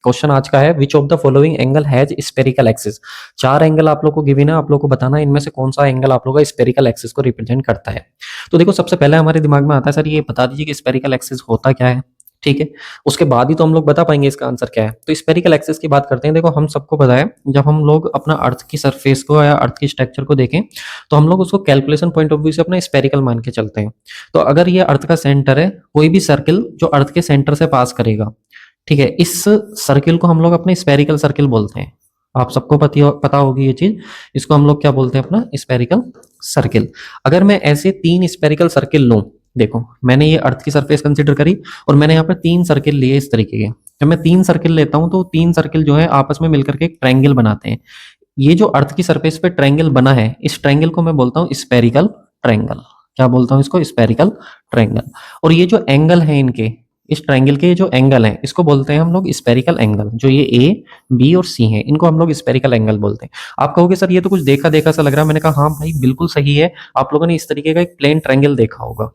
Question आज का है विच of the following angle has spherical axis. 4 angle आप लोग को गिवन है, आप लोग को बताना है इनमें से कौन सा एंगल आप लोग का स्पेरिकल एक्सिस को रिप्रेजेंट करता है। तो देखो सबसे पहले हमारे दिमाग में आता है सर ये बता दीजिए कि स्पेरिकल एक्सिस होता क्या है, ठीक है। उसके बाद ही तो हम लोग बता पाएंगे इसका आंसर क्या है। तो स्पेरिकल एक्सिस की बात करते हैं। देखो हम सबको पता है जब हम लोग अपना अर्थ की सरफेस को या अर्थ की स्ट्रक्चर को देखें तो हम लोग उसको कैलकुलेशन पॉइंट ऑफ व्यू से अपना स्पेरिकल मान के चलते हैं। तो अगर ये अर्थ का सेंटर है, कोई भी सर्किल जो अर्थ के सेंटर से पास करेगा, ठीक है, इस सर्किल को हम लोग अपने स्पेरिकल सर्किल बोलते हैं। आप सबको पता होगी ये चीज। इसको हम लोग क्या बोलते हैं, अपना स्पेरिकल सर्किल। अगर मैं ऐसे 3 स्पेरिकल सर्किल लूं, देखो मैंने ये अर्थ की सरफेस कंसीडर करी और मैंने यहाँ पे 3 सर्किल लिए इस तरीके के। जब मैं 3 सर्किल लेता हूं तो 3 सर्किल जो है आपस में मिलकर के एक ट्रायंगल बनाते हैं। ये जो अर्थ की सरफेस पे ट्रायंगल बना है, इस ट्रायंगल को मैं बोलता हूँ स्पेरिकल ट्रायंगल। क्या बोलता हूँ इसको? Spherical triangle. और ये जो एंगल है इनके, इस ट्रायंगल के जो एंगल है इसको बोलते हैं हम लोग स्पेरिकल एंगल। जो ये ए बी और सी है इनको हम लोग स्पेरिकल एंगल बोलते हैं। आप कहोगे सर ये तो कुछ देखा देखा सा लग रहा है। मैंने कहा हाँ भाई बिल्कुल सही है। आप लोगों ने इस तरीके का एक प्लेन ट्रायंगल देखा होगा,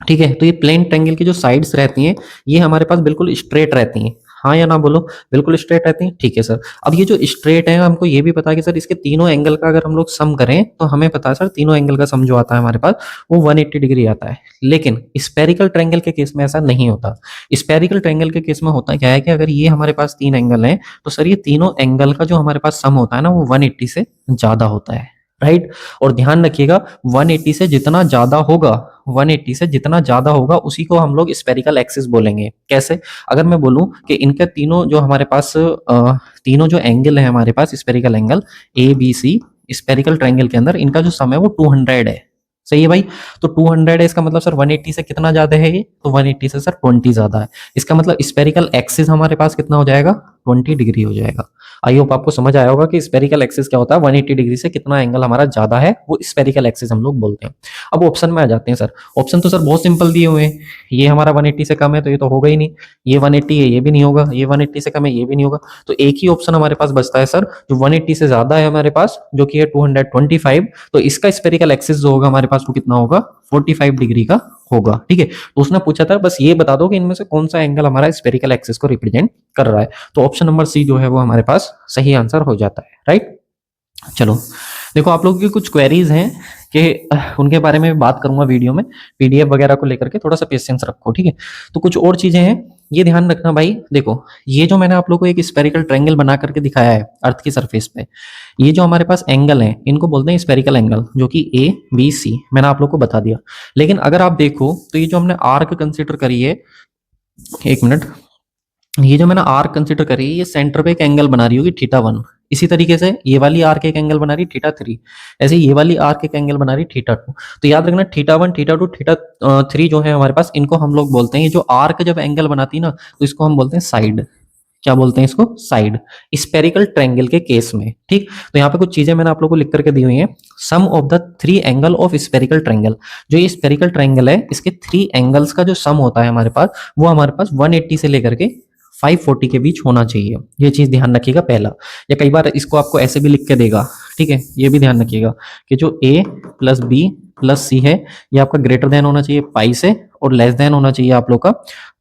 ठीक है। तो ये प्लेन ट्रायंगल की जो साइड्स रहती हैं ये हमारे पास बिल्कुल स्ट्रेट रहती हैं। हाँ या ना बोलो? बिल्कुल स्ट्रेट रहती हैं, ठीक है सर। अब ये जो स्ट्रेट है हमको ये भी पता है कि सर इसके तीनों एंगल का अगर हम लोग सम करें तो हमें पता है सर तीनों एंगल का सम जो आता है हमारे पास वो 180 डिग्री आता है। लेकिन स्पेरिकल ट्रायंगल के केस में ऐसा नहीं होता। स्पेरिकल ट्रायंगल के केस में होता क्या है कि अगर ये हमारे पास 3 एंगल हैं तो सर ये तीनों एंगल का जो हमारे पास सम होता है ना वो 180 से ज्यादा होता है, राइट। और ध्यान रखिएगा 180 से जितना ज्यादा होगा, 180 से जितना ज्यादा होगा उसी को हम लोग स्पेरिकल एक्सिस बोलेंगे। कैसे? अगर मैं बोलूं कि इनके तीनों जो हमारे पास तीनों जो एंगल है हमारे पास spherical angle A B C, spherical triangle के अंदर इनका जो सम है वो 200 है। सही है भाई। तो 200 है, इसका मतलब सर 180 से कितना ज्यादा है ये? तो 180 से सर 20 ज्यादा है। इसका मतलब स्पेरिकल एक्सिस हमारे पास कितना हो जाएगा? 20 डिग्री हो जाएगा। आई होप आपको समझ आया होगा कि स्पेरिकल एक्सिस क्या होता है। 180 डिग्री से कितना एंगल हमारा ज्यादा है वो स्पेरिकल एक्सिस हम लोग बोलते हैं। अब ऑप्शन में आ जाते हैं सर। ऑप्शन तो सर बहुत सिंपल दिए हुए हैं। ये हमारा 180 से कम है तो ये तो होगा ही नहीं। ये 180 है ये भी नहीं होगा। ये 180 से कम है ये भी नहीं होगा। तो एक ही ऑप्शन हमारे पास बचता है सर जो 180 से ज्यादा है हमारे पास, जो कि है 225। तो इसका स्पेरिकल एक्सिस जो होगा हमारे पास वो कितना होगा? 45 डिग्री का होगा, ठीक है। तो उसने पूछा था बस ये बता दो कि इनमें से कौन सा एंगल हमारा स्पेरिकल एक्सिस को रिप्रेजेंट कर रहा है। तो ऑप्शन नंबर सी जो है वो हमारे पास सही आंसर हो जाता है, राइट। चलो देखो आप लोगों की कुछ क्वेरीज हैं कि उनके बारे में बात करूंगा वीडियो में। पीडीएफ वगैरह को लेकर के थोड़ा सा पेशेंस रखो, ठीक है। तो कुछ और चीजें हैं ये ध्यान रखना भाई। देखो ये जो मैंने आप लोगों को एक स्पेरिकल ट्रायंगल बना करके दिखाया है अर्थ की सरफेस पे, ये जो हमारे पास एंगल है इनको बोलते हैं स्पेरिकल एंगल, जो कि ए बी सी मैंने आप लोग को बता दिया। लेकिन अगर आप देखो तो ये जो हमने आर्क कंसिडर करी है, एक मिनट, ये जो मैंने आर्क कंसिडर करी है ये सेंटर पे एक एंगल बना रही होगी θ1। इसी तरीके से ये वाली आर्क एक एंगल बना रही θ3। ऐसे ये वाली आर्क एक एंगल बना रही θ2। तो याद रखना θ1 θ2 θ3 जो है हमारे पास इनको हम लोग बोलते हैं, ये जो आर्क जब एंगल बनाती है ना तो इसको हम बोलते हैं साइड। क्या बोलते हैं इसको? साइड। स्पेरिकल ट्रायंगल के केस में, ठीक। तो यहाँ पे कुछ चीजें मैंने आप लोगों को लिख करके दी हुई हैं। Sum of the 3 angle of spherical triangle, जो ये स्पेरिकल ट्रायंगल है इसके 3 एंगल्स का जो सम होता है हमारे पास वो हमारे पास 180 से लेकर के 540 के बीच होना चाहिए। ये चीज ध्यान रखिएगा पहला। या कई बार इसको आपको ऐसे भी लिख के देगा, ठीक है। ये भी ध्यान रखिएगा कि जो a प्लस बी प्लस सी है ये आपका ग्रेटर देन होना चाहिए पाई से और लेस देन होना चाहिए आप लोग का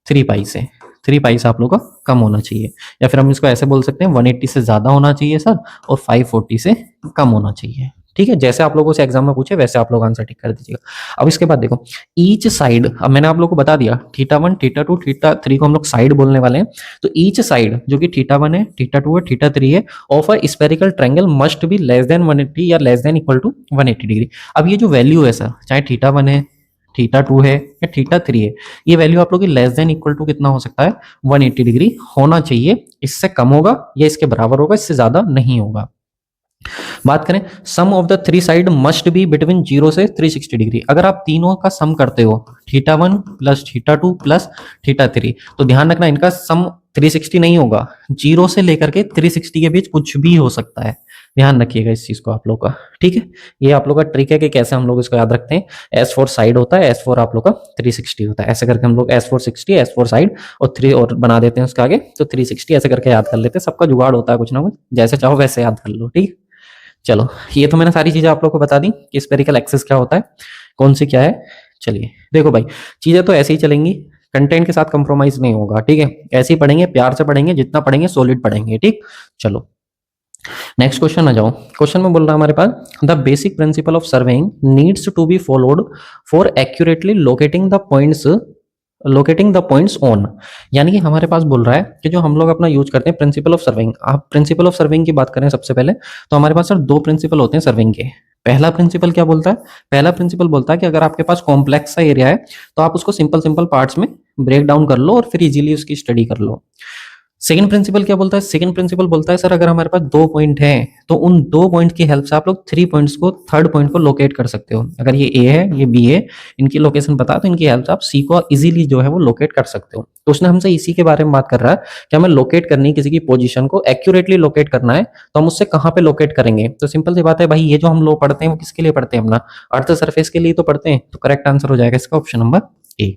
3 पाई से। 3 पाई से आप लोग का कम होना चाहिए। या फिर हम इसको ऐसे बोल सकते हैं 180 से ज्यादा होना चाहिए सर और 540 से कम होना चाहिए, ठीक है। जैसे आप लोगों से एग्जाम में पूछे वैसे आप लोग आंसर टिक कर दीजिएगा। अब इसके बाद देखो ईच साइड, अब मैंने आप लोगों को बता दिया θ1 θ2 θ3 को हम लोग साइड बोलने वाले हैं। तो ईच साइड जो कि θ1 है θ2 है θ3 है of a spherical triangle must be less than 180 या less than equal to 180 degree. अब ये जो वैल्यू है सर, चाहे θ1 है θ2 है या θ3 है, ये वैल्यू आप लोग की लेस देन इक्वल टू कितना हो सकता है? 180 डिग्री होना चाहिए। इससे कम होगा या इसके बराबर होगा, इससे ज्यादा नहीं होगा। बात करें sum of the 3 side must be between 0 से 360 डिग्री। अगर आप तीनों का सम करते हो θ1 प्लस θ2 प्लस θ3 तो ध्यान रखना इनका सम 360 नहीं होगा। 0 से लेकर के 360 के बीच कुछ भी हो सकता है। ध्यान रखिएगा इस चीज को आप लोग का, ठीक है। ये आप लोग का ट्रिक है कि कैसे हम लोग इसको याद रखते हैं। S4 साइड होता है, S4 आप लोग का 360 होता है। ऐसे करके हम लोग S4 60 S4 साइड और 3 और बना देते हैं उसके आगे तो 360 ऐसे करके याद कर लेते हैं। सबका जुगाड़ होता है कुछ ना कुछ, जैसे चाहो वैसे याद कर लो, ठीक। चलो ये तो मैंने सारी चीजें आप लोग को बता दी कि स्पेरिकल एक्सिस क्या होता है, कौन सी क्या है। चलिए देखो भाई चीजें तो ऐसे ही चलेंगी। कंटेंट के साथ कंप्रोमाइज नहीं होगा, ठीक है। ऐसे ही पढ़ेंगे, प्यार से पढ़ेंगे, जितना पढ़ेंगे सॉलिड पढ़ेंगे, ठीक। चलो नेक्स्ट क्वेश्चन आ जाओ। क्वेश्चन में बोल रहा है हमारे पास, the basic principle of surveying needs to be followed for accurately locating the points on. यानी कि हमारे पास बोल रहा है कि जो हम लोग अपना यूज करते हैं प्रिंसिपल ऑफ सर्विंग। आप प्रिंसिपल ऑफ सर्विंग की बात करें सबसे पहले, तो हमारे पास सर दो प्रिंसिपल होते हैं सर्विंग के। पहला प्रिंसिपल क्या बोलता है? पहला प्रिंसिपल बोलता है कि अगर आपके पास कॉम्प्लेक्स सा एरिया है तो आप उसको सिंपल सिंपल पार्ट्स में ब्रेक डाउन कर लो और फिर इजीली उसकी स्टडी कर लो। सेकंड प्रिंसिपल क्या बोलता है? सेकंड प्रिंसिपल बोलता है सर अगर हमारे पास दो पॉइंट हैं तो उन दो पॉइंट की हेल्प से आप लोग थ्री पॉइंट्स को, थर्ड पॉइंट को लोकेट कर सकते हो। अगर ये ए है, ये बी है, इनकी लोकेशन पता है तो इनकी हेल्प से आप सी को इजीली जो है वो लोकेट कर सकते हो। तो उसने हमसे इसी के बारे में बात कर रहा है कि हमें लोकेट करनी, किसी की पोजीशन को एक्यूरेटली लोकेट करना है तो हम उससे कहाँ पे लोकेट करेंगे। तो सिंपल सी बात है भाई, ये जो हम लोग पढ़ते हैं वो किसके लिए पढ़ते हैं? अपना अर्थ सरफेस के लिए तो पढ़ते हैं। तो करेक्ट आंसर हो जाएगा इसका ऑप्शन नंबर ए,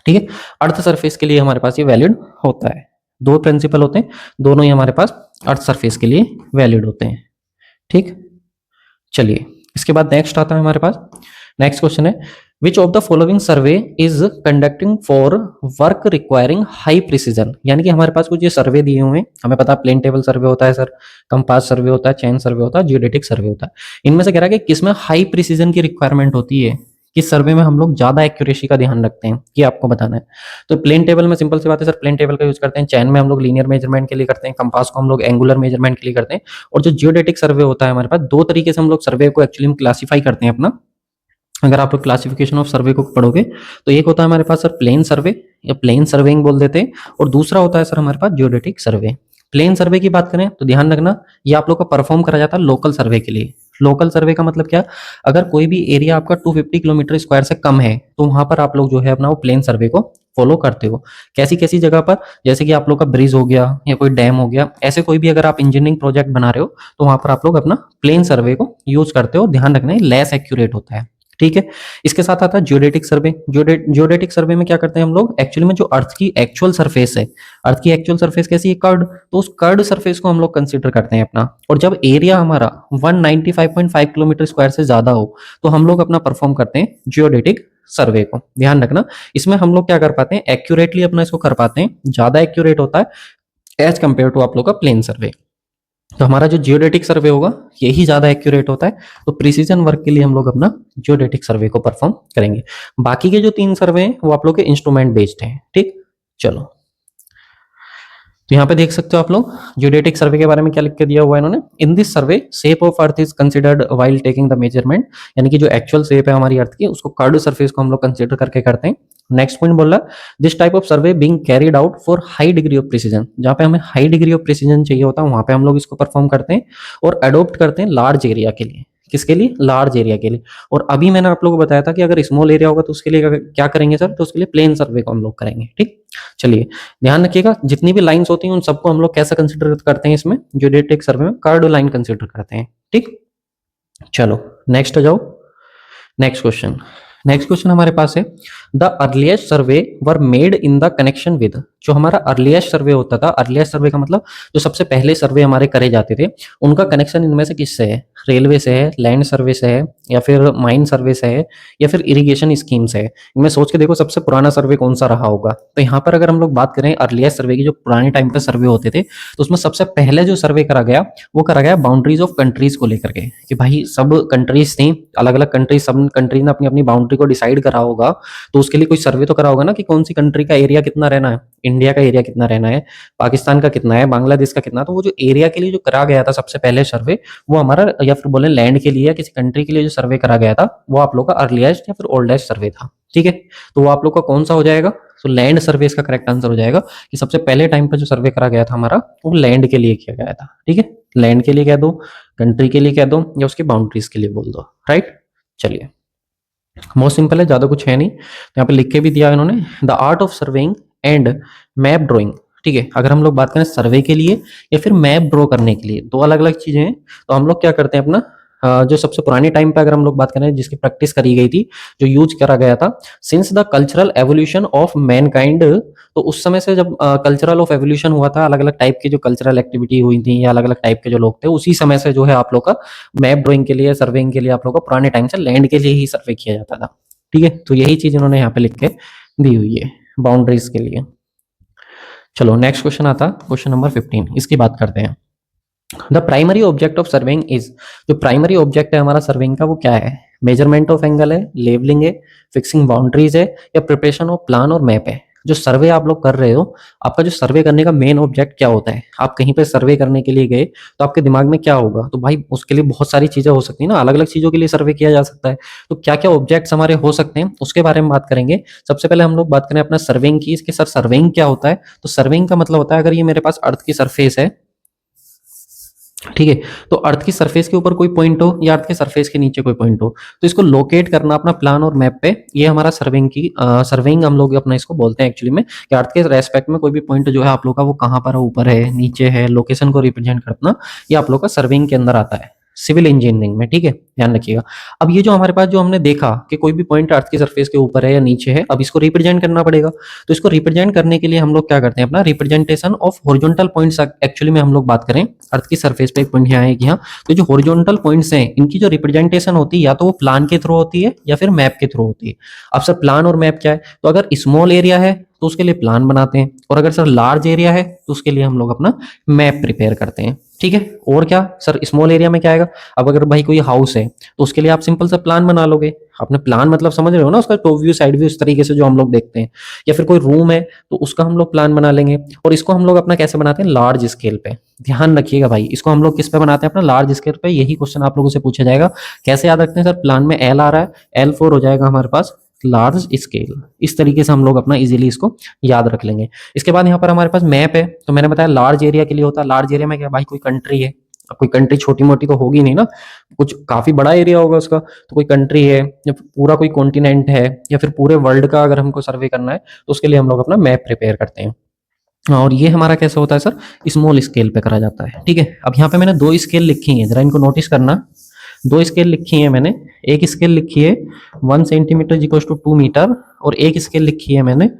ठीक है। अर्थ सरफेस के लिए हमारे पास ये वैलिड होता है। दो प्रिंसिपल होते हैं, दोनों ही हमारे पास अर्थ सरफेस के लिए वैलिड होते हैं, ठीक। चलिए इसके बाद नेक्स्ट आता है हमारे पास। नेक्स्ट क्वेश्चन है, विच of the following survey is conducting for work requiring high precision. यानी कि हमारे पास कुछ ये सर्वे दिए हुए हैं, हमें पता है प्लेन टेबल सर्वे होता है सर, कंपास सर्वे होता है, चेन सर्वे होता है, जियोडेटिक सर्वे होता है। इनमें से कह रहा है कि किसमें हाई प्रिसीजन की रिक्वायरमेंट होती है, किस सर्वे में हम लोग ज्यादा एक्यूरेसी का ध्यान रखते हैं, ये आपको बताना है। तो प्लेन टेबल में सिंपल सी बात है सर, प्लेन टेबल का यूज करते हैं। चैन में हम लोग लीनियर मेजरमेंट के लिए करते हैं, कंपास को हम लोग एंगुलर मेजरमेंट के लिए करते हैं। और जो जियोडेटिक सर्वे होता है हमारे पास, दो तरीके से हम लोग सर्वे को एक्चुअली क्लासीफाई करते हैं अपना। अगर आप लोग क्लासिफिकेशन ऑफ सर्वे को पढ़ोगे तो एक होता है हमारे पास सर प्लेन सर्वे या प्लेन सर्वेइंग बोल देते हैं, और दूसरा होता है सर हमारे पास जियोडेटिक सर्वे। प्लेन सर्वे की बात करें तो ध्यान रखना, ये आप लोग का परफॉर्म करा जाता है लोकल सर्वे के लिए। लोकल सर्वे का मतलब क्या? अगर कोई भी एरिया आपका 250 किलोमीटर स्क्वायर से कम है तो वहां पर आप लोग जो है अपना वो प्लेन सर्वे को फॉलो करते हो। कैसी कैसी जगह पर? जैसे कि आप लोग का ब्रिज हो गया या कोई डैम हो गया, ऐसे कोई भी अगर आप इंजीनियरिंग प्रोजेक्ट बना रहे हो तो वहां पर आप लोग अपना प्लेन सर्वे को यूज करते हो। ध्यान रखना है लेस एक्यूरेट होता है, ठीक है। इसके साथ आता है जियोडेटिक सर्वे। जियोडेटिक सर्वे में क्या करते हैं हम लोग? एक्चुअली में जो अर्थ की एक्चुअल सरफेस है, अर्थ की एक्चुअल सरफेस कैसी है? कर्ड। तो उस कर्ड सरफेस को हम लोग कंसीडर करते हैं अपना। और जब एरिया हमारा 195.5 किलोमीटर स्क्वायर से ज्यादा हो तो हम लोग अपना परफॉर्म करते हैं जियोडेटिक सर्वे को। ध्यान रखना, इसमें हम लोग क्या कर पाते हैं? एक्यूरेटली अपना इसको कर पाते हैं, ज्यादा एक्यूरेट होता है एज कंपेयर टू आप लोग का प्लेन सर्वे। तो हमारा जो जियोडेटिक सर्वे होगा यही ज्यादा एक्यूरेट होता है। तो प्रिसीजन वर्क के लिए हम लोग अपना जियोडेटिक सर्वे को परफॉर्म करेंगे। बाकी के जो तीन सर्वे हैं वो आप लोग के इंस्ट्रूमेंट बेस्ड हैं, ठीक। चलो तो यहाँ पे देख सकते हो आप लोग जियोडेटिक सर्वे के बारे में क्या लिख के दिया हुआ है इन्होंने। In this survey shape of earth is considered while taking the measurement. यानी कि जो एक्चुअल शेप है हमारी अर्थ की उसको कर्ड सरफेस को हम लोग कंसिडर करके करते हैं। नेक्स्ट पॉइंट बोल रहा this type of survey being carried out for high degree of precision. जहाँ पे हमें हाई डिग्री ऑफ प्रिसीजन चाहिए होता है वहां पे हम लोग इसको परफॉर्म करते हैं और अडोप्ट करते हैं लार्ज एरिया के लिए। किसके लिए? लार्ज एरिया के लिए। और अभी मैंने आप लोगों को बताया था कि अगर स्मॉल एरिया होगा तो उसके लिए क्या करेंगे सर? तो उसके लिए प्लेन सर्वे को हम लोग करेंगे, ठीक। चलिए ध्यान रखिएगा, जितनी भी लाइंस होती हैं उन सबको हम लोग कैसा कंसिडर करते हैं? इसमें जियोडेटिक सर्वे में कर्ड लाइन कंसिडर करते हैं, ठीक। चलो नेक्स्ट आ जाओ। नेक्स्ट क्वेश्चन हमारे पास है, the earliest survey were made in the connection with. जो हमारा अर्लीस्ट सर्वे होता था, अर्लीस्ट सर्वे का मतलब जो सबसे पहले सर्वे हमारे करे जाते थे, उनका कनेक्शन इनमें से किससे है? रेलवे से है, लैंड सर्वे से है, या फिर माइन सर्वे से है, या फिर इरिगेशन स्कीम से है। इनमें सोच के देखो सबसे पुराना सर्वे कौन सा रहा होगा। तो यहाँ पर अगर हम लोग बात करें अर्लीस्ट सर्वे की, जो पुराने टाइम पे सर्वे होते थे, तो उसमें सबसे पहले जो सर्वे करा गया वो करा गया बाउंड्रीज ऑफ कंट्रीज को लेकर के, कि भाई सब कंट्रीज थी, अलग अलग कंट्रीज, सब कंट्रीज ने अपनी अपनी बाउंड्री को डिसाइड करा होगा। तो उसके लिए कोई सर्वे तो करा होगा ना कि कौन सी कंट्री का एरिया कितना रहना है, इंडिया का एरिया कितना रहना है, पाकिस्तान का कितना है, बांग्लादेश का कितना। तो वो जो एरिया के लिए जो करा गया था सबसे पहले सर्वे, वो हमारा, या फिर बोले लैंड के लिए या किसी कंट्री के लिए जो सर्वे करा गया था, वो आप लोग का अर्लीस्ट या फिर ओल्डेस्ट सर्वे था, ठीक है। तो वो आप लोग का कौन सा हो जाएगा? तो लैंड सर्वे का करेक्ट आंसर हो जाएगा कि सबसे पहले टाइम पर जो सर्वे करा गया था हमारा वो लैंड के लिए किया गया था, ठीक है। लैंड के लिए कह दो, कंट्री के लिए कह दो, या उसकी बाउंड्रीज के लिए बोल दो, राइट। चलिए मोस्ट सिंपल है, ज्यादा कुछ है नहीं। तो यहाँ पे लिख के भी दिया इन्होंने, the art of surveying and map drawing, ठीक है। अगर हम लोग बात करें सर्वे के लिए या फिर मैप ड्रॉ करने के लिए, दो अलग अलग चीजें हैं। तो हम लोग क्या करते हैं अपना, जो सबसे पुराने टाइम पे अगर हम लोग बात करें जिसकी प्रैक्टिस करी गई थी, जो यूज करा गया था, since the cultural evolution of Mankind. तो उस समय से जब कल्चरल ऑफ एवोल्यूशन हुआ था, अलग अलग टाइप की जो कल्चरल एक्टिविटी हुई थी या अलग अलग टाइप के जो लोग थे, उसी समय से जो है आप लोग का मैप ड्रॉइंग के लिए, सर्वेइंग के लिए आप लोग का पुराने टाइम से लैंड के लिए ही सर्वे किया जाता था, ठीक है। तो यही चीज इन्होंने यहाँ पे लिख के दी हुई है। बाउंड्रीज के लिए। चलो नेक्स्ट क्वेश्चन आता, क्वेश्चन नंबर 15, इसकी बात करते हैं। The primary object of surveying is, जो प्राइमरी ऑब्जेक्ट है हमारा सर्वेइंग का वो क्या है? मेजरमेंट ऑफ एंगल है, लेवलिंग है, फिक्सिंग बाउंड्रीज है, या प्रिपरेशन ऑफ प्लान और मैप है? जो सर्वे आप लोग कर रहे हो, आपका जो सर्वे करने का मेन ऑब्जेक्ट क्या होता है? आप कहीं पे सर्वे करने के लिए गए तो आपके दिमाग में क्या होगा? तो भाई उसके लिए बहुत सारी चीजें हो सकती है ना, अलग अलग चीजों के लिए सर्वे किया जा सकता है। तो क्या क्या ऑब्जेक्ट्स हमारे हो सकते हैं उसके बारे में बात करेंगे। सबसे पहले हम लोग बात करें अपना सर्वेइंग की, इसके सर सर्वेइंग क्या होता है? तो सर्वेइंग का मतलब होता है अगर ये मेरे पास अर्थ की सरफेस है, ठीक है, तो अर्थ की सरफेस के ऊपर कोई पॉइंट हो या अर्थ के सरफेस के नीचे कोई पॉइंट हो, तो इसको लोकेट करना अपना प्लान और मैप पे, ये हमारा सर्वेइंग की सर्वेइंग हम लोग अपना इसको बोलते हैं एक्चुअली में, कि अर्थ के रेस्पेक्ट में कोई भी पॉइंट जो है आप लोग का वो कहाँ पर है, ऊपर है, नीचे है, लोकेशन को रिप्रेजेंट करना, ये आप लोग का सर्वेइंग के अंदर आता है सिविल इंजीनियरिंग में, ठीक है, ध्यान रखिएगा। अब ये जो हमारे पास जो हमने देखा कि कोई भी पॉइंट अर्थ की सरफेस के ऊपर है या नीचे है, अब इसको रिप्रेजेंट करना पड़ेगा। तो इसको रिप्रेजेंट करने के लिए हम लोग क्या करते हैं, अपना representation of horizontal points actually में हम लोग बात करें, अर्थ की सरफेस पे एक पॉइंट यहाँ है कि यहाँ, तो जो हॉरिजॉन्टल पॉइंट्स हैं इनकी जो रिप्रेजेंटेशन होती है या तो वो प्लान के थ्रू होती है या फिर मैप के थ्रू होती है। अब सर प्लान और मैप क्या है? तो अगर स्मॉल एरिया है तो उसके लिए प्लान बनाते हैं, और अगर सर लार्ज एरिया है तो उसके लिए हम लोग अपना मैप प्रिपेयर करते हैं, ठीक है। और क्या सर, स्मॉल एरिया में क्या आएगा? अब अगर भाई कोई हाउस है तो उसके लिए आप सिंपल सा प्लान बना लोगे। आपने प्लान मतलब समझ रहे हो ना, उसका टॉप व्यू, साइड व्यू, इस तरीके से जो हम लोग देखते हैं। या फिर कोई रूम है तो उसका हम लोग प्लान बना लेंगे, और इसको हम लोग अपना कैसे बनाते हैं? लार्ज स्केल पे। ध्यान रखिएगा भाई, इसको हम लोग किस पे बनाते हैं? अपना लार्ज स्केल पे। यही क्वेश्चन आप लोगों से पूछा जाएगा। कैसे याद रखते हैं सर? प्लान में एल आ रहा है, L4 हो जाएगा हमारे पास लार्ज स्केल। इस तरीके से हम लोग अपना इजीली इसको याद रख लेंगे। इसके बाद यहाँ पर हमारे पास मैप है, तो मैंने बताया लार्ज एरिया के लिए होता है। लार्ज एरिया में क्या भाई, कोई कंट्री है, अब कोई कंट्री छोटी मोटी तो होगी नहीं ना, कुछ काफी बड़ा एरिया होगा उसका, तो कोई कंट्री है या फिर पूरा कोई कॉन्टिनेंट है या फिर पूरे वर्ल्ड का अगर हमको सर्वे करना है तो उसके लिए हम लोग अपना मैप प्रिपेयर करते हैं। और ये हमारा कैसे होता है सर? स्मॉल स्केल पे करा जाता है, ठीक है। अब यहाँ पे मैंने दो स्केल लिखी है, जरा इनको नोटिस करना। दो स्केल लिखी है मैंने, एक स्केल लिखी है 1 सेंटीमीटर इक्वल टू 2 मीटर, और एक स्केल लिखी है मैंने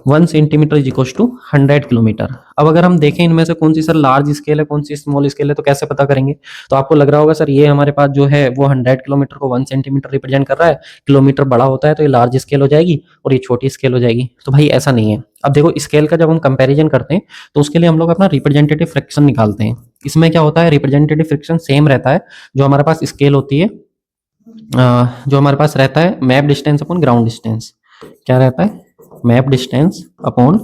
1 centimetre is equal to 100 kilometre. अब अगर हम देखें इनमें से कौन सी सर लार्ज स्केल है, कौन सी स्मॉल स्केल है, तो कैसे पता करेंगे? तो आपको लग रहा होगा सर ये हमारे पास जो है वो 100 किलोमीटर को 1 सेंटीमीटर रिप्रेजेंट कर रहा है, किलोमीटर बड़ा होता है तो ये लार्ज स्केल हो जाएगी और ये छोटी स्केल हो जाएगी। तो भाई ऐसा नहीं है। अब देखो स्केल का जब हम कंपेरिजन करते हैं तो उसके लिए हम लोग अपना रिप्रेजेंटेटिव फ्रैक्शन निकालते हैं। इसमें क्या होता है? रिप्रेजेंटेटिव फ्रैक्शन सेम रहता है जो हमारे पास स्केल होती है, जो हमारे पास रहता है map distance upon ground distance. क्या रहता है? Map distance upon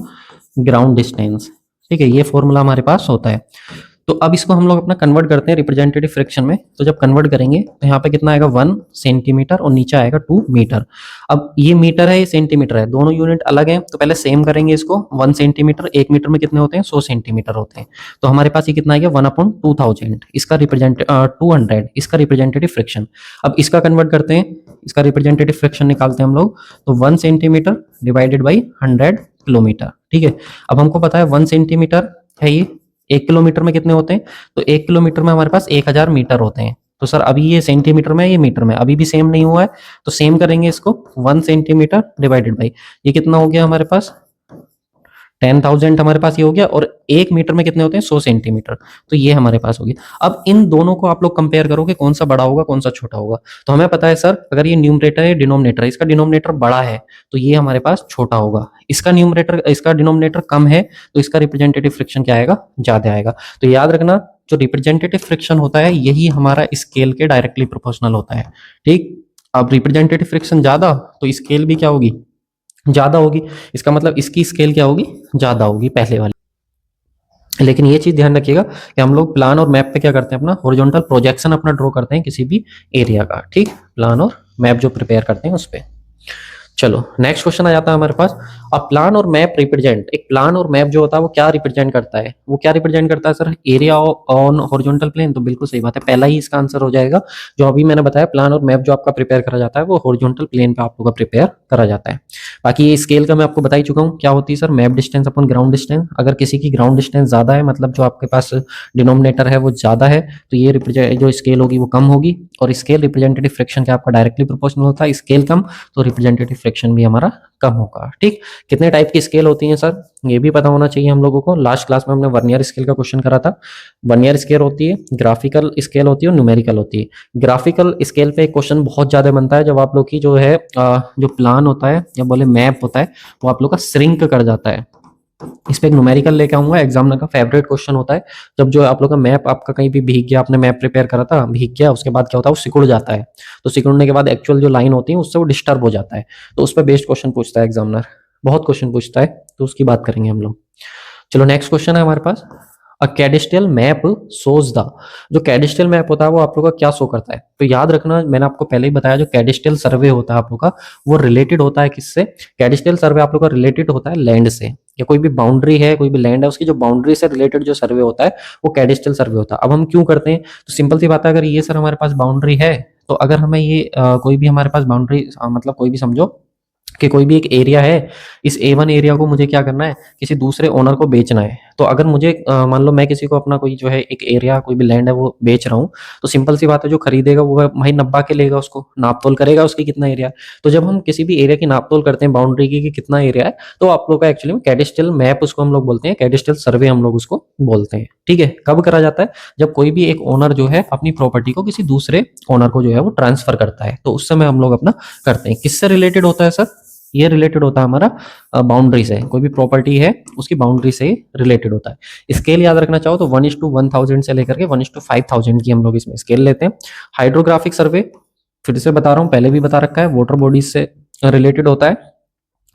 ground distance, ठीक है, ये फॉर्मूला हमारे पास होता है। तो अब इसको हम लोग अपना कन्वर्ट करते हैं रिप्रेजेंटेटिव फ्रैक्शन में। तो जब कन्वर्ट करेंगे तो यहाँ पे कितना आएगा? 1 सेंटीमीटर और नीचे आएगा 2 मीटर। अब ये मीटर है, ये सेंटीमीटर है, दोनों यूनिट अलग हैं, तो पहले सेम करेंगे इसको। 1 सेंटीमीटर, 1 मीटर में कितने होते हैं? 100 सेंटीमीटर होते हैं। तो हमारे पास ये कितना आ गया? 1/2000, इसका 200, इसका रिप्रेजेंटेटिव फ्रैक्शन। अब इसका कन्वर्ट करते हैं, इसका रिप्रेजेंटेटिव फ्रैक्शन निकालते हैं हम लोग। तो 1 सेंटीमीटर डिवाइडेड बाई 100 किलोमीटर, ठीक है। अब हमको पता है 1 सेंटीमीटर है ये, 1 किलोमीटर में कितने होते हैं? तो 1 किलोमीटर में हमारे पास 1000 मीटर होते हैं। तो सर अभी ये सेंटीमीटर में, ये मीटर में अभी भी सेम नहीं हुआ है, तो सेम करेंगे इसको। 1 सेंटीमीटर डिवाइडेड बाई ये कितना हो गया हमारे पास? 10,000 हमारे पास ये हो गया, और 1 मीटर में कितने होते हैं? 100 सेंटीमीटर। तो ये हमारे पास हो गया। अब इन दोनों को आप लोग कंपेयर करोगे, कौन सा बड़ा होगा, कौन सा छोटा होगा। तो हमें पता है सर, अगर ये न्यूमरेटर है, डिनोमिनेटर है, इसका डिनोमिनेटर बड़ा है तो ये हमारे पास छोटा होगा। इसका न्यूमरेटर, इसका डिनोमिनेटर कम है तो इसका रिप्रेजेंटेटिव फ्रैक्शन क्या आएगा? ज्यादा आएगा। तो याद रखना, जो रिप्रेजेंटेटिव फ्रैक्शन होता है यही हमारा स्केल के डायरेक्टली प्रोपोर्शनल होता है, ठीक। अब रिप्रेजेंटेटिव फ्रैक्शन ज्यादा तो स्केल भी क्या होगी? ज्यादा होगी। इसका मतलब इसकी स्केल क्या होगी? ज्यादा होगी पहले वाली। लेकिन ये चीज ध्यान रखिएगा कि हम लोग प्लान और मैप पे क्या करते हैं? अपना हॉरिजॉन्टल प्रोजेक्शन अपना ड्रॉ करते हैं किसी भी एरिया का, ठीक। प्लान और मैप जो प्रिपेयर करते हैं उस पे। चलो नेक्स्ट क्वेश्चन आ जाता है हमारे पास। अ प्लान और मैप रिप्रेजेंट, एक प्लान और मैप जो होता है वो क्या रिप्रेजेंट करता है? वो क्या रिप्रेजेंट करता है sir? Area on horizontal plane. तो बिल्कुल सही बात है, पहला ही इसका आंसर हो जाएगा। जो अभी मैंने बताया, प्लान और मैप जो आपका प्रिपेयर करा जाता है वो हॉरिजॉन्टल प्लेन पे आप लोग का प्रिपेयर करा जाता है। बाकी ये स्केल का मैं आपको बता ही चुका हूँ क्या होती है sir, map distance upon ground distance. अगर किसी की ग्राउंड डिस्टेंस ज्यादा है, मतलब जो आपके पास डिनोमिनेटर है वो ज्यादा है, तो ये जो स्केल होगी वो कम होगी। और स्केल रिप्रेजेंटेटिव फ्रैक्शन के आपका डायरेक्टली प्रोपोर्शनल होता है, स्केल कम तो रिप्रेजेंटेटिव डिफ्रेक्शन भी हमारा कम होगा। ठीक, कितने टाइप की स्केल होती हैं सर, ये भी पता होना चाहिए हम लोगों को। लास्ट क्लास में हमने वर्नियर स्केल का क्वेश्चन करा था। वर्नियर स्केल होती है, ग्राफिकल स्केल होती है और न्यूमेरिकल होती है। ग्राफिकल स्केल पे एक क्वेश्चन बहुत ज्यादा बनता है जब आप लोग की जो है जो प्लान होता है या बोले मैप होता है वो आप लोग का श्रिंक कर जाता है। इस पे एक न्यूमेरिकल लेके आऊंगा, एग्जामिनर का फेवरेट क्वेश्चन होता है। जब जो आप लोग का मैप आपका कहीं भी भीग गया, आपने मैप प्रिपेयर करा था, भीग गया, उसके बाद क्या होता है वो सिकुड़ जाता है। तो सिकुड़ने के बाद एक्चुअल जो लाइन होती है उससे वो डिस्टर्ब हो जाता है। तो उस पर बेस्ड क्वेश्चन पूछता है एग्जामिनर, बहुत क्वेश्चन पूछता है, तो उसकी बात करेंगे हम लोग। चलो नेक्स्ट क्वेश्चन है हमारे पास, अ कैडेस्ट्रियल मैप शोज द। जो कैडेस्ट्रियल मैप होता है वो आप लोग का क्या शो करता है, तो याद रखना, मैंने आपको पहले ही बताया, जो कैडेस्ट्रियल सर्वे होता है आप लोग का वो रिलेटेड होता है किससे। कैडेस्ट्रियल सर्वे आप लोग का रिलेटेड होता है लैंड से, या कोई भी बाउंड्री है, कोई भी लैंड है, उसकी जो बाउंड्री से रिलेटेड जो सर्वे होता है वो कैडेस्ट्रियल सर्वे होता है। अब हम क्यों करते हैं, तो सिंपल सी बात है, अगर ये सर हमारे पास बाउंड्री है, तो अगर हमें ये कोई भी हमारे पास बाउंड्री मतलब कोई भी समझो कि कोई भी एक एरिया है, इस A1 एरिया को मुझे क्या करना है, किसी दूसरे ओनर को बेचना है। तो अगर मुझे मान लो मैं किसी को अपना कोई जो है एक एरिया, कोई भी लैंड है वो बेच रहा हूँ, तो सिंपल सी बात है, जो खरीदेगा वो वही नब्बा के लेगा, उसको नाप तोल करेगा उसकी कितना एरिया है। तो जब हम किसी भी एरिया की नाप तोल करते हैं बाउंड्री की कि कितना एरिया है, तो आप लोग का एक्चुअली में कैडेस्ट्रियल मैप उसको हम लोग बोलते हैं, कैडेस्ट्रियल सर्वे हम लोग उसको बोलते हैं। ठीक है, कब करा जाता है, जब कोई भी एक ओनर जो है अपनी प्रॉपर्टी को किसी दूसरे ओनर को जो है वो ट्रांसफर करता है, तो उस समय हम लोग अपना करते हैं। किससे रिलेटेड होता है सर, ये रिलेटेड होता है हमारा बाउंड्री से, कोई भी प्रॉपर्टी है उसकी बाउंड्री से रिलेटेड होता है। स्केल याद रखना चाहो तो 1:1000 से लेकर के 1:5000 की हम लोग इसमें स्केल लेते हैं। हाइड्रोग्राफिक सर्वे फिर से बता रहा हूँ, पहले भी बता रखा है, वाटर बॉडीज से रिलेटेड होता है,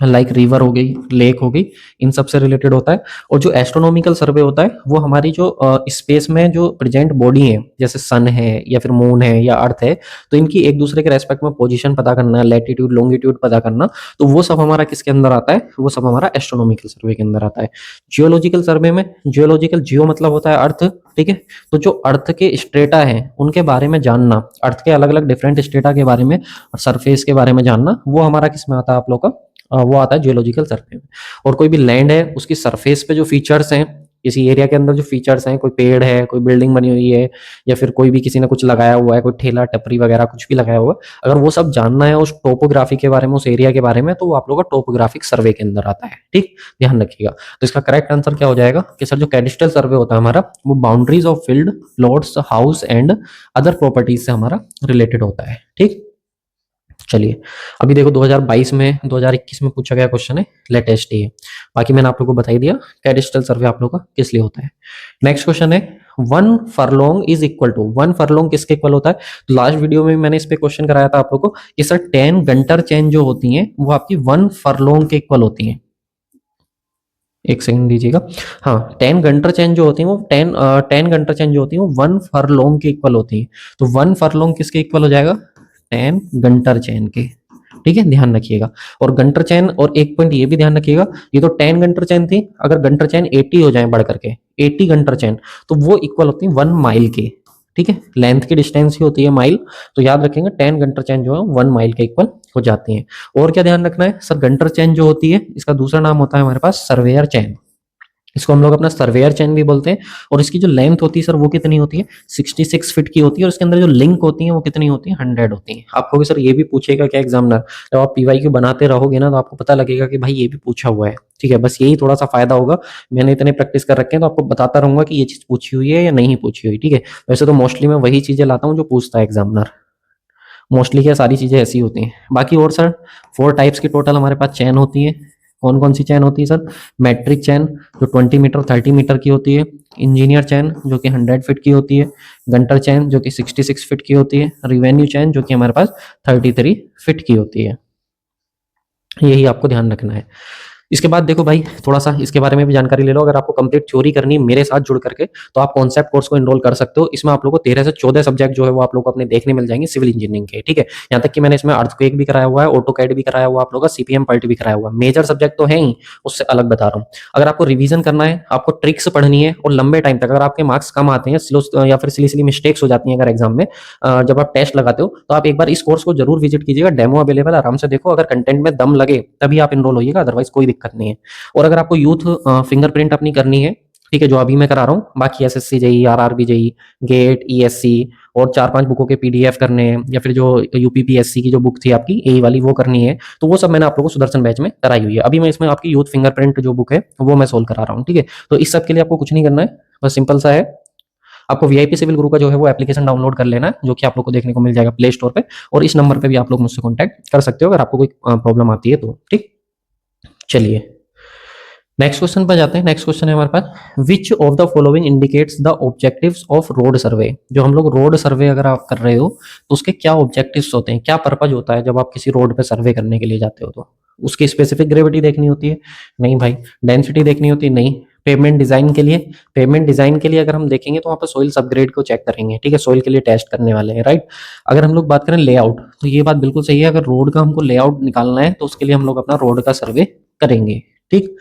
लाइक रिवर हो गई, लेक हो गई, इन सब से रिलेटेड होता है। और जो एस्ट्रोनॉमिकल सर्वे होता है वो हमारी जो स्पेस में जो प्रेजेंट बॉडी है, जैसे सन है या फिर मून है या अर्थ है, तो इनकी एक दूसरे के रेस्पेक्ट में पोजीशन पता करना, लैटिट्यूड लॉन्गिट्यूड पता करना, तो वो सब हमारा किसके अंदर आता है, वो सब हमारा एस्ट्रोनॉमिकल सर्वे के अंदर आता है। जियोलॉजिकल सर्वे में, जियोलॉजिकल, जियो मतलब होता है अर्थ, ठीक है, तो जो अर्थ के स्ट्रेटा है उनके बारे में जानना, अर्थ के अलग अलग डिफरेंट स्ट्रेटा के बारे में, सरफेस के बारे में जानना, वो हमारा किस में आता है आप लोग का, वो आता है जियोलॉजिकल सर्वे में। और कोई भी लैंड है उसकी सरफेस पे जो फीचर्स हैं, किसी एरिया के अंदर जो फीचर्स हैं, कोई पेड़ है, कोई बिल्डिंग बनी हुई है, या फिर कोई भी किसी ने कुछ लगाया हुआ है, कोई ठेला टपरी वगैरह कुछ भी लगाया हुआ है, अगर वो सब जानना है उस टोपोग्राफी के बारे में, उस एरिया के बारे में, तो वो आप लोग का टोपोग्राफिक सर्वे के अंदर आता है। ठीक, ध्यान रखिएगा। तो इसका करेक्ट आंसर क्या हो जाएगा कि सर जो कैडेस्ट्रियल सर्वे होता है हमारा वो boundaries of field, plots, house and other properties से हमारा रिलेटेड होता है। ठीक, चलिए अभी देखो 2022 में 2021 में पूछा गया क्वेश्चन है, लेटेस्ट ही है, बाकी मैंने आप लोगों को बता ही दिया कैडेस्ट्रियल सर्वे आप लोगों का किस लिए होता है। नेक्स्ट क्वेश्चन है, 1 furlong is equal to, 1 furlong किसके इक्वल होता है। तो लास्ट वीडियो में मैंने इस पे क्वेश्चन कराया था आप लोगों को कि सर 10 गंटर चेन जो होती हैं वो आपकी 1 फरलोंग के इक्वल होती हैं। एक सेकंड दीजिएगा, हाँ 10 गंटर चेन जो होती है वो 10 गंटर चेन जो होती है वो 1 फरलोंग के इक्वल होती है। तो 1 फरलोंग किसके इक्वल हो जाएगा, 10 गंटर चेन के। ठीक है, ध्यान रखिएगा। और गंटर चेन, और एक पॉइंट ये भी ध्यान रखिएगा, ये तो 10 गंटर चेन थी, अगर गंटर चेन 80 हो जाए बढ़ करके 80 गंटर चेन, तो वो इक्वल होती है 1 माइल के। ठीक है, लेंथ की डिस्टेंस ही होती है माइल, तो याद रखेंगे 10 गंटर चेन जो है 1 माइल के इक्वल हो जाती है। और क्या ध्यान रखना है सर, गंटर चेन जो होती है इसका दूसरा नाम होता है हमारे पास सर्वेयर चेन, इसको हम लोग अपना सर्वेयर चेन भी बोलते हैं। और इसकी जो लेंथ होती है सर वो कितनी होती है, 66 फीट की होती है, और इसके अंदर जो लिंक होती है वो कितनी होती है, 100 होती है। आपको सर ये भी पूछेगा क्या एग्जामिनर, जब आप पीवाईक्यू बनाते रहोगे ना तो आपको पता लगेगा कि भाई ये भी पूछा हुआ है। ठीक है, बस यही थोड़ा सा फायदा होगा, मैंने इतने प्रैक्टिस कर रखे हैं तो आपको बताता रहूंगा कि ये चीज पूछी हुई है या नहीं पूछी हुई। ठीक है, वैसे तो मोस्टली मैं वही चीजें लाता हूँ जो पूछता है एग्जामिनर, मोस्टली क्या सारी चीजें ऐसी होती हैं। बाकी और सर 4 टाइप्स की टोटल हमारे पास चैन होती है। कौन कौन सी चैन होती है सर, मैट्रिक चैन जो 20 मीटर 30 मीटर की होती है, इंजीनियर चैन जो कि 100 फीट की होती है, गंटर चैन जो कि 66 फीट की होती है, रिवेन्यू चैन जो कि हमारे पास 33 फीट की होती है। यही आपको ध्यान रखना है। इसके बाद देखो भाई थोड़ा सा इसके बारे में भी जानकारी ले लो, अगर आपको कंप्लीट थ्योरी करनी है मेरे साथ जुड़ करके तो आप कॉन्सेप्ट कोर्स को एनरोल कर सकते हो। इसमें आप लोगों को 13 से 14 सब्जेक्ट जो है वो आप लोगों को अपने देखने मिल जाएंगे सिविल इंजीनियरिंग के। ठीक है, यहाँ तक कि मैंने इसमें अर्थक्वेक भी कराया हुआ है, ऑटोकैड भी कराया हुआ, आप लोगों का सीपीएम पल्ट भी कराया हुआ है। मेजर सब्जेक्ट तो है ही, उससे अलग बता रहा हूँ। अगर आपको रिवीजन करना है, आपको ट्रिक्स पढ़नी है और लंबे टाइम तक अगर आपके मार्क्स कम आते हैं या फिर सिली मिस्टेक्स हो जाती हैं अगर एग्जाम में जब आप टेस्ट लगाते हो, तो आप एक बार इस कोर्स को जरूर विजिट कीजिएगा। डेमो अवेलेबल, आराम से देखो, अगर कंटेंट में दम लगे तभी आप इनरोल होइएगा, अदरवाइज कोई दिक्कत नहीं है। और अगर आपको यूथ फिंगरप्रिंट अपनी करनी है ठीक है, जो अभी मैं करा रहा हूँ। बाकी SSC JE, RRB JE, GATE, ESC और 4-5 बुकों के पीडीएफ करने हैं, या फिर जो यूपीपीएससी की जो बुक थी आपकी ए वाली वो करनी है, तो वो सब मैंने आप लोगों को सुदर्शन बैच में कराई हुई है। अभी मैं इसमें आपकी यूथ फिंगरप्रिंट जो बुक है वो मैं सोल्व करा रहा हूँ, ठीक है। तो इस सब के लिए आपको कुछ नहीं करना है, बस सिंपल सा है, आपको वीआईपी सिविल गुरु का जो है वो एप्लीकेशन डाउनलोड कर लेना है, जो कि आप लोग को देखने को मिल जाएगा प्ले स्टोर पे, और इस नंबर पे भी आप लोग मुझसे कॉन्टैक्ट कर सकते हो अगर आपको कोई प्रॉब्लम आती है तो, ठीक। चलिए नेक्स्ट क्वेश्चन पर जाते हैं। नेक्स्ट क्वेश्चन है हमारे पास, which of the following indicates the objectives of road survey. जो हम लोग रोड सर्वे अगर आप कर रहे हो तो उसके क्या ऑब्जेक्टिव्स होते हैं, क्या पर्पज होता है जब आप किसी रोड पे सर्वे करने के लिए जाते हो तो। उसकी स्पेसिफिक ग्रेविटी देखनी होती है? नहीं भाई। डेंसिटी देखनी होती है? नहीं। पेमेंट डिजाइन के लिए, पेमेंट डिजाइन के लिए अगर हम देखेंगे तो वहाँ पर सोइल सबग्रेड को चेक करेंगे, ठीक है, सोइल के लिए टेस्ट करने वाले हैं, राइट। अगर हम लोग बात करें लेआउट, तो ये बात बिल्कुल सही है, अगर रोड का हमको लेआउट निकालना है तो उसके लिए हम लोग अपना रोड का सर्वे करेंगे, ठीक।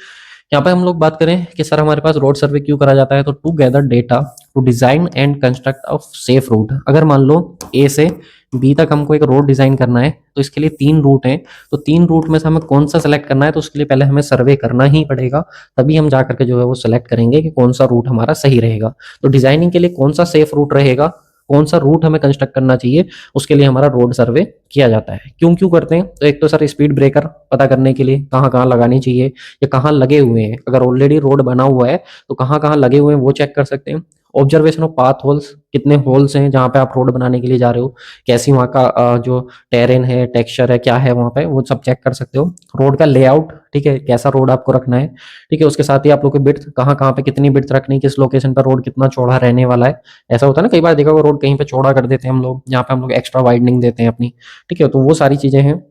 यहाँ पे हम लोग बात करें कि सर हमारे पास रोड सर्वे क्यों करा जाता है, तो to gather data to design and construct of safe route. अगर मान लो ए से बी तक हमको एक रोड डिजाइन करना है तो इसके लिए 3 रूट हैं, तो 3 रूट में से हमें कौन सा सेलेक्ट करना है, तो उसके लिए पहले हमें सर्वे करना ही पड़ेगा, तभी हम जा करके जो है वो सिलेक्ट करेंगे कि कौन सा रूट हमारा सही रहेगा। तो डिजाइनिंग के लिए कौन सा सेफ रूट रहेगा, कौन सा रूट हमें कंस्ट्रक्ट करना चाहिए, उसके लिए हमारा रोड सर्वे किया जाता है। क्यों क्यों करते हैं, तो एक तो सर स्पीड ब्रेकर पता करने के लिए कहाँ कहाँ लगानी चाहिए या कहाँ लगे हुए हैं, अगर ऑलरेडी रोड बना हुआ है तो कहाँ कहाँ लगे हुए हैं वो चेक कर सकते हैं। ऑब्जर्वेशन ऑफ पाथ होल्स, कितने होल्स हैं जहाँ पे आप रोड बनाने के लिए जा रहे हो, कैसी वहाँ का जो टेरेन है, टेक्सचर है, क्या है वहाँ पे, वो सब चेक कर सकते हो। रोड का लेआउट, ठीक है, कैसा रोड आपको रखना है, ठीक है। उसके साथ ही आप लोग की बिड्थ, कहाँ कहाँ पे कितनी बिड्थ रखनी है, किस लोकेशन पर रोड कितना चौड़ा रहने वाला है। ऐसा होता है ना, कई बार देखा होगा रोड कहीं पे चौड़ा कर देते हैं हम लोग, जहाँ पे हम लोग एक्स्ट्रा वाइडनिंग देते हैं अपनी, ठीक है। तो वो सारी चीजें हैं।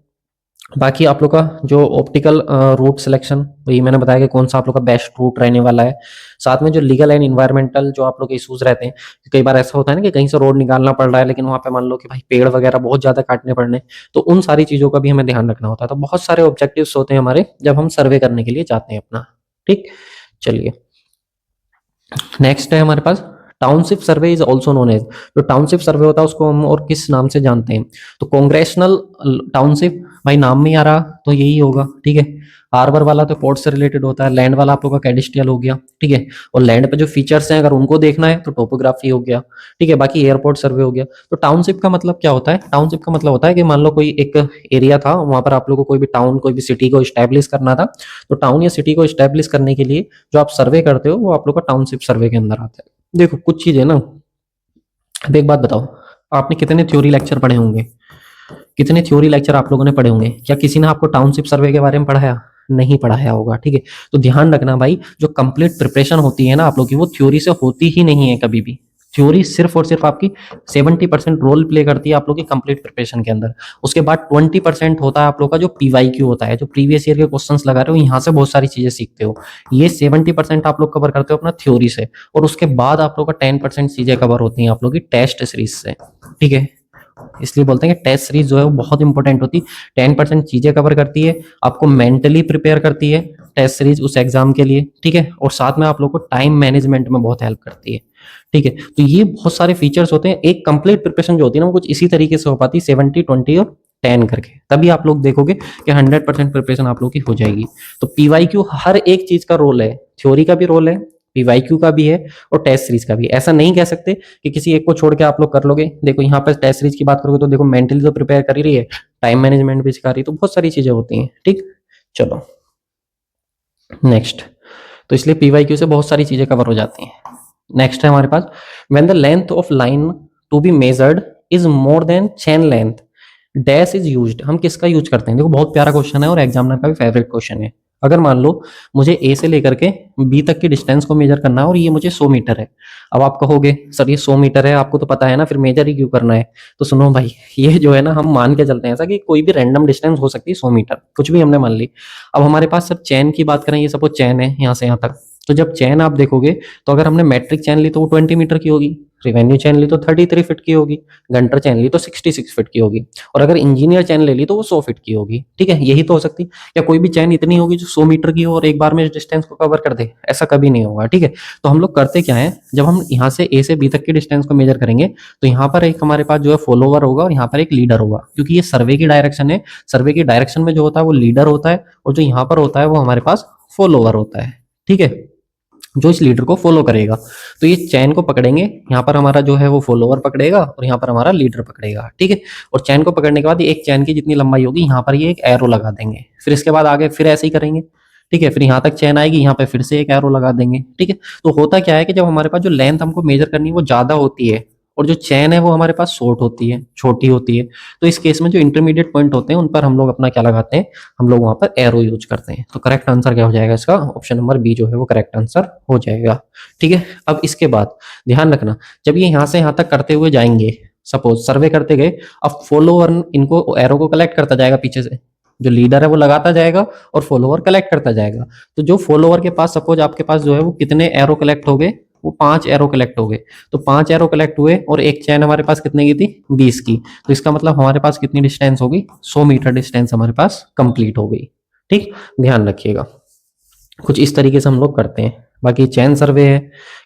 बाकी आप लोग का जो ऑप्टिकल रूट सिलेक्शन, वही मैंने बताया कि कौन सा आप लोग का बेस्ट रूट रहने वाला है। साथ में जो लीगल एंड इन्वायरमेंटल जो आप लोग के इशूज रहते हैं, कई बार ऐसा होता है ना कि कहीं से रोड निकालना पड़ रहा है लेकिन वहाँ पे मान लो कि भाई पेड़ वगैरह बहुत ज्यादा काटने पड़ने, तो उन सारी चीजों का भी हमें ध्यान रखना होता है। तो बहुत सारे ऑब्जेक्टिव्स होते हैं हमारे जब हम सर्वे करने के लिए जाते हैं अपना, ठीक। चलिए नेक्स्ट है हमारे पास, township survey is also known as. जो टाउनशिप सर्वे होता है उसको हम और किस नाम से जानते हैं, तो कांग्रेशनल टाउनशिप, भाई नाम में ही आ रहा तो यही होगा, ठीक है। हार्बर वाला तो पोर्ट से रिलेटेड होता है, लैंड वाला आप लोग का कैडिस्ट्रियल हो गया, ठीक है। और लैंड पे जो फीचर्स हैं अगर उनको देखना है तो टोपोग्राफी हो गया, ठीक है। बाकी एयरपोर्ट सर्वे हो गया। तो टाउनशिप का मतलब क्या होता है, टाउनशिप का मतलब होता है कि मान लो कोई एक एरिया था, वहां पर आप लोगों को कोई भी टाउन, कोई भी सिटी को स्टैब्लिश करना था, तो टाउन या सिटी को स्टैब्लिश करने के लिए जो आप सर्वे करते हो वो आप लोग का टाउनशिप सर्वे के अंदर आता है। देखो कुछ चीजें ना, अब एक बात बताओ, आपने कितने थ्योरी लेक्चर पढ़े होंगे, कितने थ्योरी लेक्चर आप लोगों ने पढ़े होंगे, क्या किसी ने आपको टाउनशिप सर्वे के बारे में पढ़ाया? नहीं पढ़ाया होगा, ठीक है। तो ध्यान रखना भाई, जो कंप्लीट प्रिपरेशन होती है ना आप लोग की, वो थ्योरी से होती ही नहीं है कभी भी। थ्योरी सिर्फ और सिर्फ आपकी 70% रोल प्ले करती है आप लोग की कंप्लीट प्रिपरेशन के अंदर। उसके बाद 20% होता है आप लोग का जो पीवाईक्यू होता है, जो प्रीवियस ईयर के क्वेश्चंस लगा रहे हो, यहाँ से बहुत सारी चीजें सीखते हो। ये 70% आप लोग कवर करते हो अपना थ्योरी से, और उसके बाद आप लोग का 10% चीजें कवर होती हैं आप लोग की टेस्ट सीरीज से, ठीक है। इसलिए बोलते हैं कि टेस्ट सीरीज जो है वो बहुत इंपॉर्टेंट होती है। 10% चीजें कवर करती है, आपको मेंटली प्रिपेयर करती है टेस्ट सीरीज उस एग्जाम के लिए, ठीक है। और साथ में आप लोग को टाइम मैनेजमेंट में बहुत हेल्प करती है, ठीक है। तो ये बहुत सारे फीचर्स होते हैं। एक कंप्लीट प्रिपरेशन जो होती है ना वो कुछ इसी तरीके से हो पाती है, 70, 20 और 10 करके, तभी आप लोग देखोगे कि 100% प्रिपरेशन आप लोग की हो जाएगी। तो पीवाईक्यू हर एक चीज का रोल है, थ्योरी का भी रोल है, पीवाईक्यू का भी है, और टेस्ट सीरीज का भी। ऐसा नहीं कह सकते कि किसी एक को छोड़ के आप लोग कर लोगे। देखो यहाँ पर टेस्ट सीरीज की बात करोगे तो देखो मेंटली तो प्रिपेयर कर ही रही है, टाइम मैनेजमेंट भी सिखा रही है, तो बहुत सारी चीजें होती हैं, ठीक। चलो नेक्स्ट, तो इसलिए पीवाईक्यू से बहुत सारी चीजें कवर हो जाती हैं। नेक्स्ट है हमारे पास, when the length of line to be measured is more than chain length dash is used. हम किसका यूज करते हैं? देखो बहुत प्यारा क्वेश्चन है और एग्जामिनर का भी फेवरेट क्वेश्चन है। अगर मान लो मुझे ए से लेकर के बी तक की डिस्टेंस को मेजर करना है और ये मुझे 100 मीटर है। अब आप कहोगे सर ये 100 मीटर है, आपको तो पता है ना, फिर मेजर ही क्यों करना है? तो सुनो भाई, ये जो है ना हम मान के चलते हैं ऐसा कि कोई भी रैंडम डिस्टेंस हो सकती है 100 मीटर, कुछ भी हमने मान ली। अब हमारे पास सर चैन की बात करें, ये सपोज चैन है यहाँ से यहाँ तक, तो जब चैन आप देखोगे तो अगर हमने मैट्रिक चैन ली तो वो 20 मीटर की होगी, रिवेन्यू चैन ली तो 33 फीट की होगी, गंटर चैन ली तो 66 फीट की होगी, और अगर इंजीनियर चैन ले ली तो वो 100 फीट की होगी, ठीक है। यही तो हो सकती, या कोई भी चैन इतनी होगी जो 100 मीटर की हो और एक बार में इस डिस्टेंस को कवर कर दे, ऐसा कभी नहीं होगा, ठीक है। तो हम लोग करते क्या है, जब हम यहाँ से ए से बी तक की डिस्टेंस को मेजर करेंगे तो यहाँ पर एक हमारे पास जो है फॉलोवर होगा और यहाँ पर एक लीडर होगा, क्योंकि ये सर्वे की डायरेक्शन है। सर्वे की डायरेक्शन में जो होता है वो लीडर होता है, और जो यहाँ पर होता है वो हमारे पास फॉलोवर होता है, ठीक है। जो इस लीडर को फॉलो करेगा। तो ये चैन को पकड़ेंगे, यहाँ पर हमारा जो है वो फॉलोवर पकड़ेगा और यहाँ पर हमारा लीडर पकड़ेगा, ठीक है। और चैन को पकड़ने के बाद एक चैन की जितनी लंबाई होगी यहाँ पर ये एक एरो लगा देंगे। फिर इसके बाद आगे फिर ऐसे ही करेंगे, ठीक है। फिर यहाँ तक चैन आएगी, यहाँ पे फिर से एक एरो लगा देंगे, ठीक है। तो होता क्या है कि जब हमारे पास जो लेंथ हमको मेजर करनी है वो ज्यादा होती है और जो चैन है वो हमारे पास शॉर्ट होती है, छोटी होती है, तो इस केस में जो इंटरमीडिएट पॉइंट होते हैं उन पर हम लोग अपना क्या लगाते हैं, हम लोग वहां पर एरो यूज करते हैं। तो करेक्ट आंसर क्या हो जाएगा इसका, ऑप्शन नंबर बी जो है वो करेक्ट आंसर हो जाएगा, ठीक है। अब इसके बाद ध्यान रखना, जब ये यहाँ से यहाँ तक करते हुए जाएंगे, सपोज सर्वे करते गए, अब फॉलोअर इनको एरो को कलेक्ट करता जाएगा पीछे से, जो लीडर है वो लगाता जाएगा और फॉलोअर कलेक्ट करता जाएगा। तो जो फॉलोअर के पास सपोज आपके पास जो है वो कितने एरो कलेक्ट हो गए, वो 5 एरो कलेक्ट हो गए। तो 5 एरो कलेक्ट हुए और एक चैन हमारे पास कितने की थी, 20 की। तो इसका मतलब हमारे पास कितनी डिस्टेंस होगी, 100 मीटर डिस्टेंस हमारे पास कंप्लीट हो गई, ठीक। ध्यान रखिएगा, कुछ इस तरीके से हम लोग करते हैं। बाकी चैन सर्वे है,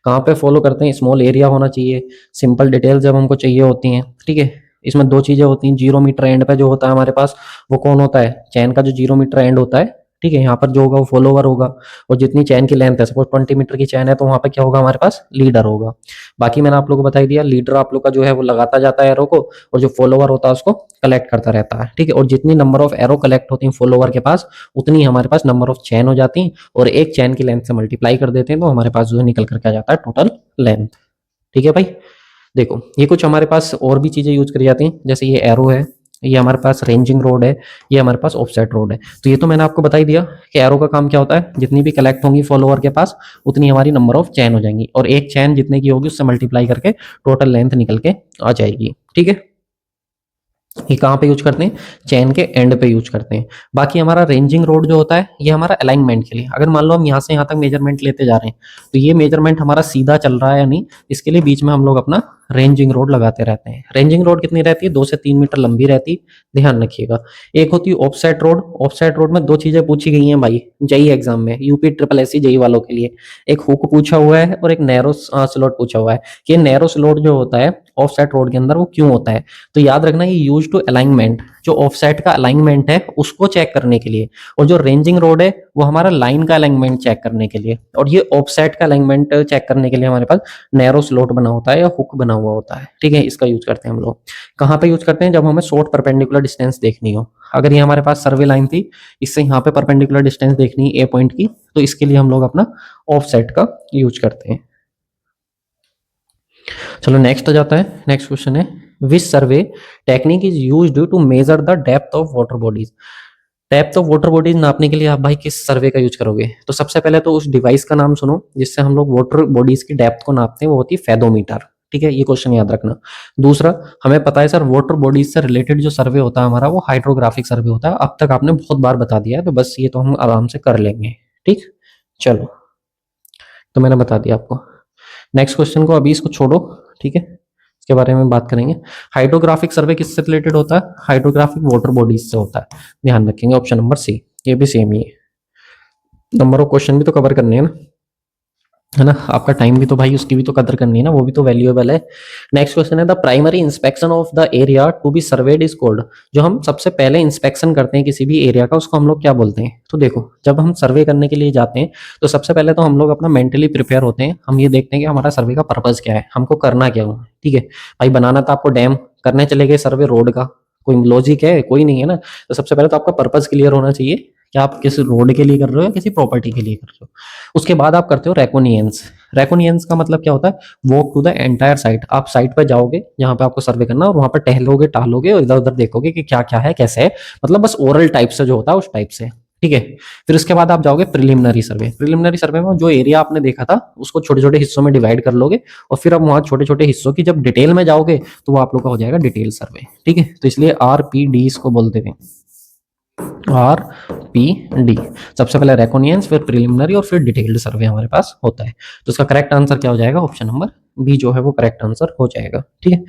कहाँ पे फॉलो करते हैं, स्मॉल एरिया होना चाहिए, सिंपल डिटेल जब हमको चाहिए होती हैं, ठीक है। इसमें 2 चीजें होती हैं, 0 मीटर एंड पे जो होता है हमारे पास वो कौन होता है, चैन का जो 0 मीटर एंड होता है, ठीक है। यहाँ पर जो होगा वो फॉलोवर होगा और जितनी चैन की लेंथ है, सपोज 20 मीटर की चैन है तो वहाँ पे क्या होगा, हमारे पास लीडर होगा। बाकी मैंने आप लोगों को बता ही दिया, लीडर आप लोग का जो है वो लगाता जाता है एरो को और जो फॉलोवर होता है उसको कलेक्ट करता रहता है, ठीक है। और जितनी नंबर ऑफ एरो कलेक्ट होती है फॉलोवर के पास, उतनी हमारे पास नंबर ऑफ चैन हो जाती है और एक चैन की लेंथ से मल्टीप्लाई कर देते हैं तो हमारे पास जो है निकल करके आ जाता है टोटल लेंथ, ठीक है भाई। देखो ये कुछ हमारे पास और भी चीजें यूज करी जाती हैं, जैसे ये एरो है, ये हमारे पास रेंजिंग रोड है, ये हमारे पास ऑफसेट रोड है। तो ये तो मैंने आपको बता ही दिया कि एरो का काम क्या होता है, जितनी भी कलेक्ट होंगी फॉलोअर के पास उतनी हमारी नंबर ऑफ चैन हो जाएंगी और एक चैन जितने की होगी उससे मल्टीप्लाई करके टोटल लेंथ निकल के आ जाएगी, ठीक है। ये कहाँ पे यूज करते हैं, चैन के एंड पे यूज करते हैं। बाकी हमारा रेंजिंग रोड जो होता है ये हमारा अलाइनमेंट के लिए, अगर मान लो हम यहाँ से यहाँ तक मेजरमेंट लेते जा रहे हैं तो ये मेजरमेंट हमारा सीधा चल रहा है या नहीं, इसके लिए बीच में हम लोग अपना रेंजिंग रोड लगाते रहते हैं। रेंजिंग रोड कितनी रहती है, 2 से 3 मीटर लंबी रहती है, ध्यान रखिएगा। एक होती है ऑफसेट रोड, ऑफसेट रोड में 2 चीजें पूछी गई हैं भाई जेई एग्जाम में, यूपी ट्रिपल एससी जेई वालों के लिए। एक हुक पूछा हुआ है और एक नैरो स्लॉट पूछा हुआ है कि नैरो स्लॉट जो होता है ऑफसेट रोड के अंदर वो क्यों होता है। तो याद रखना ये यूज टू अलाइनमेंट, जो ऑफसेट का अलाइनमेंट है उसको चेक करने के लिए, और जो रेंजिंग रोड है वो हमारा लाइन का अलाइनमेंट चेक करने के लिए, और ये ऑफसेट का अलाइनमेंट चेक करने के लिए हमारे पास नैरो स्लॉट बना होता है या हुक बना हुआ होता है, ठीक है। इसका यूज करते हैं हम लोग। कहाँ पे यूज करते हैं, जब हमें शॉर्ट परपेंडिकुलर डिस्टेंस देखनी हो। अगर ये हमारे पास सर्वे लाइन थी, इससे यहाँ पे परपेंडिकुलर डिस्टेंस देखनी है ए पॉइंट की, तो इसके लिए हम लोग अपना ऑफसेट का यूज करते हैं। चलो नेक्स्ट आ जाता है, नेक्स्ट क्वेश्चन है which survey technique is used to measure the depth of water bodies. Depth of water bodies नापने के लिए आप भाई किस सर्वे का यूज करोगे। तो सबसे पहले तो उस डिवाइस का नाम सुनो जिससे हम लोग वाटर बॉडीज की डेप्थ को नापते हैं, वो होती है फेदोमीटर, ठीक है। ये क्वेश्चन याद रखना। दूसरा, हमें पता है सर वाटर बॉडीज से रिलेटेड जो सर्वे होता है हमारा वो हाइड्रोग्राफिक सर्वे होता है, अब तक आपने बहुत बार बता दिया है तो बस ये तो हम आराम से कर लेंगे, ठीक। चलो तो मैंने बता दिया आपको। नेक्स्ट क्वेश्चन को अभी इसको छोड़ो, ठीक है, इसके बारे में बात करेंगे। हाइड्रोग्राफिक सर्वे किससे रिलेटेड होता है, हाइड्रोग्राफिक वाटर बॉडीज से होता है, ध्यान रखेंगे। ऑप्शन नंबर सी, ये भी सेम ही है। नंबर ऑफ क्वेश्चन भी तो कवर करने हैं ना, है ना। आपका टाइम भी तो भाई उसकी भी तो कदर करनी है ना, वो भी तो वैल्यूएबल है। नेक्स्ट क्वेश्चन है the primary inspection of the area to be surveyed is called. जो हम सबसे पहले इंस्पेक्शन करते हैं किसी भी एरिया का उसको हम लोग क्या बोलते हैं। तो देखो जब हम सर्वे करने के लिए जाते हैं तो सबसे पहले तो हम लोग अपना मेंटली प्रिपेयर होते हैं, हम ये देखते हैं कि हमारा सर्वे का पर्पज क्या है, हमको करना क्या है, ठीक है। भाई बनाना था आपको डैम, करने चले गए सर्वे रोड का, कोई लॉजिक है, कोई नहीं है ना। तो सबसे पहले तो आपका पर्पज क्लियर होना चाहिए कि आप किस रोड के लिए कर रहे हो या किसी प्रॉपर्टी के लिए कर रहे हो। उसके बाद आप करते हो रेकोनियंस। रेकोनियंस का मतलब क्या होता है, walk to the entire site. आप साइट पर जाओगे जहां पे आपको सर्वे करना और वहां पर टहलोगे टहलोगे और इधर उधर देखोगे कि क्या क्या है कैसे है, मतलब बस ओरल टाइप से जो होता है उस टाइप से, ठीक है। फिर उसके बाद आप जाओगे प्रिलिमिनरी सर्वे। प्रिलिमिनरी सर्वे में जो एरिया आपने देखा था उसको छोटे छोटे हिस्सों में डिवाइड कर लोगे और फिर आप वहां छोटे छोटे हिस्सों की जब डिटेल में जाओगे तो वो आप लोग का हो जाएगा डिटेल सर्वे, ठीक है। तो इसलिए RPD इसको बोलते हैं, RPD। सबसे पहले रेकोनियंस, फिर प्रिलिमिनरी और फिर डिटेल्ड सर्वे हमारे पास होता है। तो इसका करेक्ट आंसर क्या हो जाएगा, ऑप्शन नंबर बी जो है वो करेक्ट आंसर हो जाएगा, ठीक है।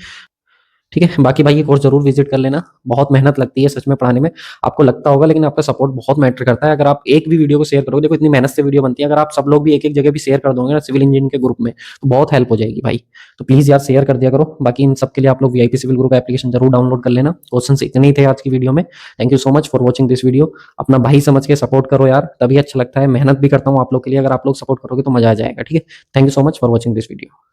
ठीक है? बाकी भाई ये कोर्स ज़रूर विज़िट कर लेना। बहुत मेहनत लगती है सच में पढ़ाने में। आपको लगता होगा लेकिन आपका सपोर्ट बहुत मैटर करता है। अगर आप एक भी वीडियो को शेयर करोगे, देखो इतनी मेहनत से वीडियो बनती है, अगर आप सब लोग भी एक-एक जगह भी शेयर कर दोगे ना सिविल इंजीनियरिंग के ग्रुप में, तो बहुत हेल्प हो जाएगी भाई। तो प्लीज़ यार शेयर कर दिया करो। बाकी इन सब के लिए आप लोग वीआईपी सिविल ग्रुप एप्लीकेशन ज़रूर डाउनलोड कर लेना। क्वेश्चंस इतने ही थे आज की वीडियो में। Thank you so much for watching this video. अपना भाई समझ के सपोर्ट करो यार, तभी अच्छा लगता है। मेहनत भी करता हूँ आप लोग के लिए, अगर आप लोग सपोर्ट करोगे तो मज़ा आ जाएगा, ठीक है? Thank you so much for watching this video.